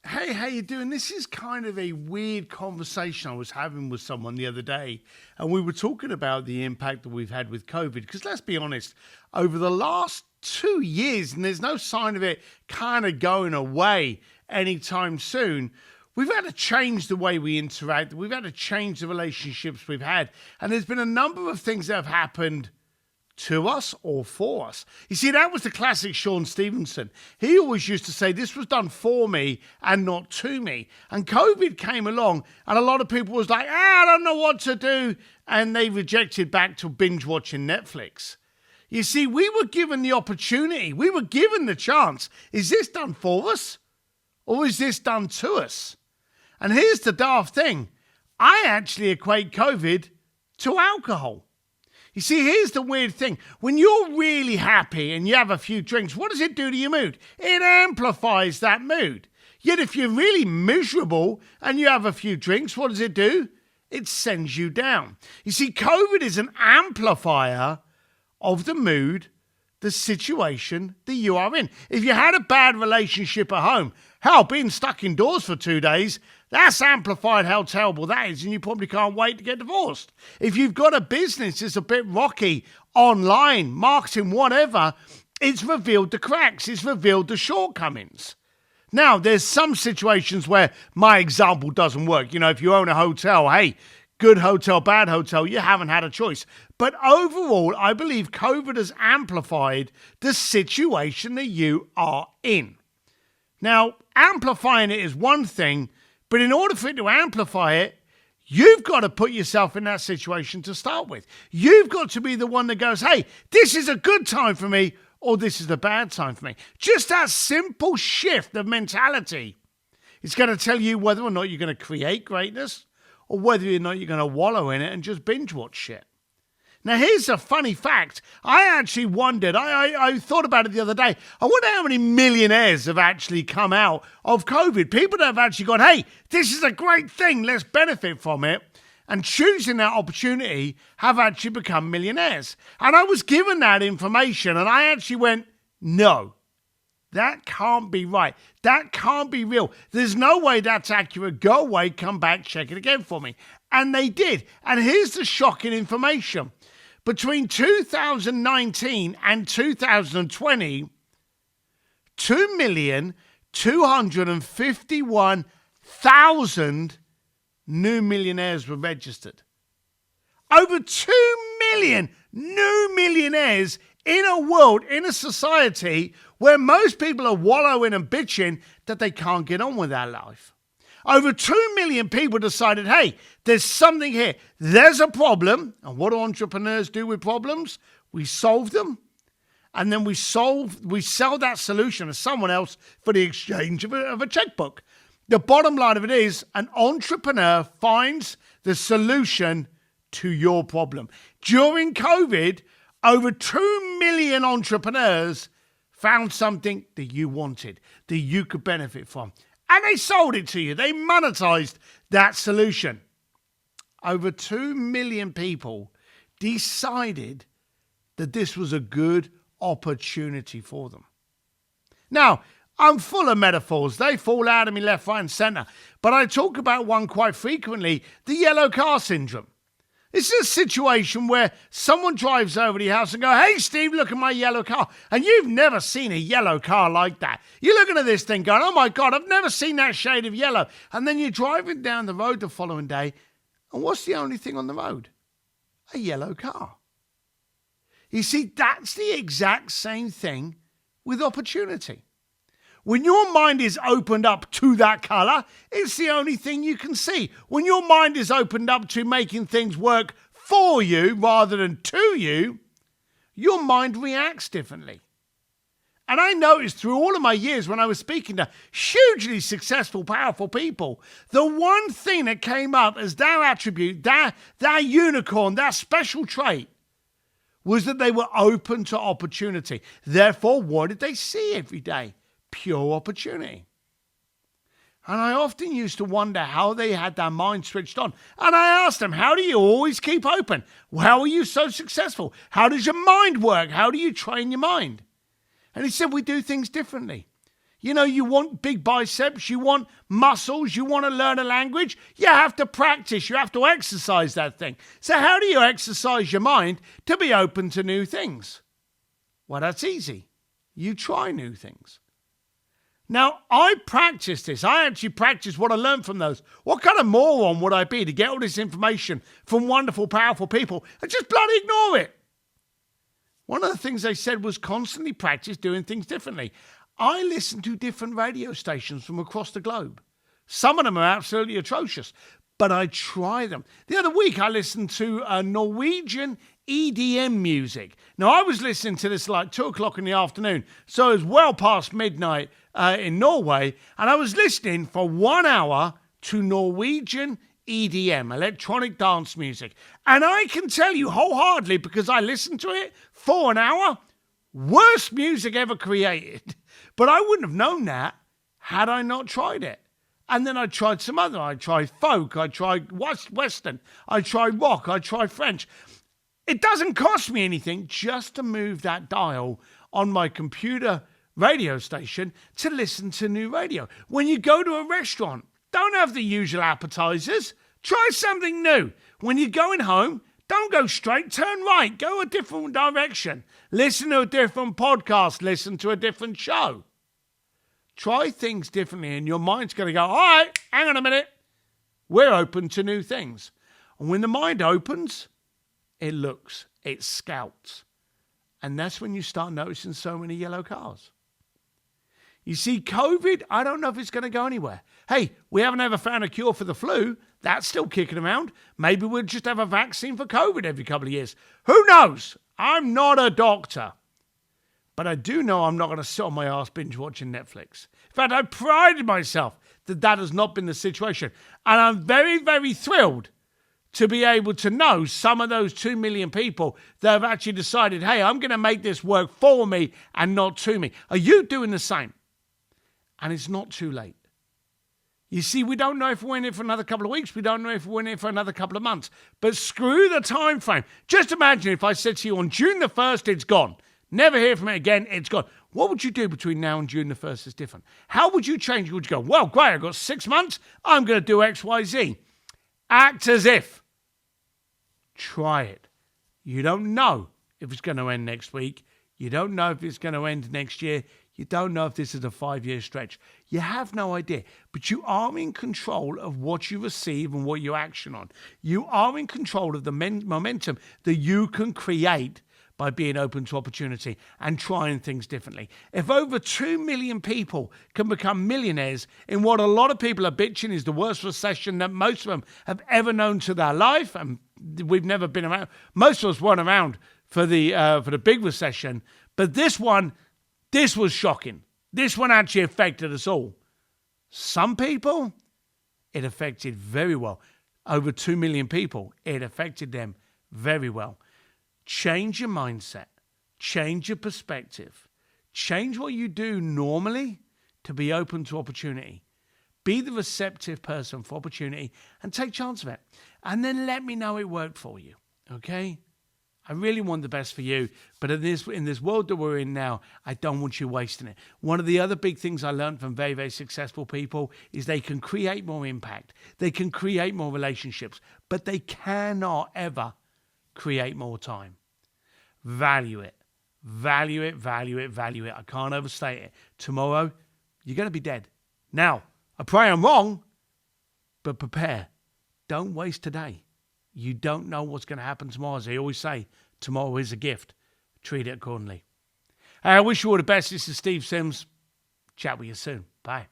Hey, how you doing? This is kind of a weird conversation I was having with someone the other day, and we were talking about the impact that we've had with COVID. Because let's be honest, over the last 2 years, and there's no sign of it kind of going away anytime soon, we've had to change the way we interact. We've had to change the relationships we've had, and there's been a number of things that have happened to us or for us. You see, that was the classic Sean Stevenson. He always used to say, this was done for me and not to me. And COVID came along and a lot of people was like, I don't know what to do. And they rejected back to binge watching Netflix. You see, we were given the opportunity. We were given the chance. Is this done for us or is this done to us? And here's the daft thing. I actually equate COVID to alcohol. You see, here's the weird thing. When you're really happy and you have a few drinks, what does it do to your mood? It amplifies that mood. Yet if you're really miserable and you have a few drinks, what does it do? It sends you down. You see, COVID is an amplifier of the mood, the situation that you are in. If you had a bad relationship at home, hell, being stuck indoors for 2 days, that's amplified how terrible that is, and you probably can't wait to get divorced. If you've got a business that's a bit rocky, online, marketing, whatever, it's revealed the cracks, it's revealed the shortcomings. Now, there's some situations where my example doesn't work. You know, if you own a hotel, hey, good hotel, bad hotel, you haven't had a choice. But overall, I believe COVID has amplified the situation that you are in. Now, amplifying it is one thing, but in order for it to amplify it, you've got to put yourself in that situation to start with. You've got to be the one that goes, hey, this is a good time for me, or this is a bad time for me. Just that simple shift of mentality is going to tell you whether or not you're going to create greatness, or whether or not you're going to wallow in it and just binge watch shit. Now, here's a funny fact. I actually wondered, I thought about it the other day. I wonder how many millionaires have actually come out of COVID. People that have actually gone, hey, this is a great thing, let's benefit from it. And choosing that opportunity have actually become millionaires. And I was given that information and I actually went, no, that can't be right. That can't be real. There's no way that's accurate. Go away, come back, check it again for me. And they did. And here's the shocking information. Between 2019 and 2020, 2,251,000 new millionaires were registered. Over 2 million new millionaires in a world, in a society where most people are wallowing and bitching that they can't get on with their life. Over 2 million people decided, hey, there's something here. There's a problem. And what do entrepreneurs do with problems? We solve them. And then we sell that solution to someone else for the exchange of a checkbook. The bottom line of it is an entrepreneur finds the solution to your problem. During COVID, over 2 million entrepreneurs found something that you wanted, that you could benefit from. And they sold it to you. They monetized that solution. Over 2 million people decided that this was a good opportunity for them. Now, I'm full of metaphors. They fall out of me left, right, and center. But I talk about one quite frequently, the yellow car syndrome. It's a situation where someone drives over to your house and go, hey, Steve, look at my yellow car. And you've never seen a yellow car like that. You're looking at this thing going, oh, my God, I've never seen that shade of yellow. And then you're driving down the road the following day. And what's the only thing on the road? A yellow car. You see, that's the exact same thing with opportunity. When your mind is opened up to that color, it's the only thing you can see. When your mind is opened up to making things work for you rather than to you, your mind reacts differently. And I noticed through all of my years when I was speaking to hugely successful, powerful people, the one thing that came up as their attribute, their unicorn, their special trait, was that they were open to opportunity. Therefore, what did they see every day? Pure opportunity. And I often used to wonder how they had their mind switched on. And I asked them, how do you always keep open? How are you so successful? How does your mind work? How do you train your mind? And he said, we do things differently. You know, you want big biceps, you want muscles, you want to learn a language. You have to practice, you have to exercise that thing. So how do you exercise your mind to be open to new things? Well, that's easy. You try new things. Now, I practice this. I actually practice what I learned from those. What kind of moron would I be to get all this information from wonderful, powerful people and just bloody ignore it? One of the things they said was constantly practice doing things differently. I listen to different radio stations from across the globe. Some of them are absolutely atrocious, but I try them. The other week, I listened to Norwegian EDM music. Now, I was listening to this like 2 o'clock in the afternoon, so it was well past midnight in Norway, and I was listening for 1 hour to Norwegian EDM, electronic dance music. And I can tell you wholeheartedly, because I listened to it for an hour, worst music ever created. But I wouldn't have known that had I not tried it. And then I tried some other. I tried folk. I tried Western. I tried rock. I tried French. It doesn't cost me anything just to move that dial on my computer radio station to listen to new radio. When you go to a restaurant, don't have the usual appetizers. Try something new. When you're going home, don't go straight, turn right, go a different direction. Listen to a different podcast, listen to a different show. Try things differently and your mind's going to go, all right, hang on a minute. We're open to new things. And when the mind opens, it looks, it scouts. And that's when you start noticing so many yellow cars. You see, COVID, I don't know if it's going to go anywhere. Hey, we haven't ever found a cure for the flu. That's still kicking around. Maybe we'll just have a vaccine for COVID every couple of years. Who knows? I'm not a doctor. But I do know I'm not going to sit on my ass binge watching Netflix. In fact, I prided myself that has not been the situation. And I'm very, very thrilled to be able to know some of those 2 million people that have actually decided, hey, I'm going to make this work for me and not to me. Are you doing the same? And it's not too late. You see, we don't know if we're in it for another couple of weeks. We don't know if we're in it for another couple of months. But screw the time frame. Just imagine if I said to you on June the 1st, it's gone. Never hear from it again, it's gone. What would you do between now and June the 1st is different? How would you change? Would you go, well, great, I've got 6 months. I'm going to do X, Y, Z. Act as if. Try it. You don't know if it's going to end next week. You don't know if it's going to end next year. You don't know if this is a 5-year stretch. You have no idea. But you are in control of what you receive and what you action on. You are in control of the momentum that you can create by being open to opportunity and trying things differently. If over 2 million people can become millionaires in what a lot of people are bitching is the worst recession that most of them have ever known to their life, and we've never been around. Most of us weren't around for the big recession, but this was shocking. This one actually affected us all. Some people, it affected very well. Over 2 million people, it affected them very well. Change your mindset. Change your perspective. Change what you do normally to be open to opportunity. Be the receptive person for opportunity and take chance of it. And then let me know it worked for you. Okay? I really want the best for you, but in this world that we're in now, I don't want you wasting it. One of the other big things I learned from very, very successful people is they can create more impact. They can create more relationships, but they cannot ever create more time. Value it. Value it, value it, value it. I can't overstate it. Tomorrow, you're going to be dead. Now, I pray I'm wrong, but prepare. Don't waste today. You don't know what's going to happen tomorrow. As I always say, tomorrow is a gift. Treat it accordingly. I wish you all the best. This is Steve Sims. Chat with you soon. Bye.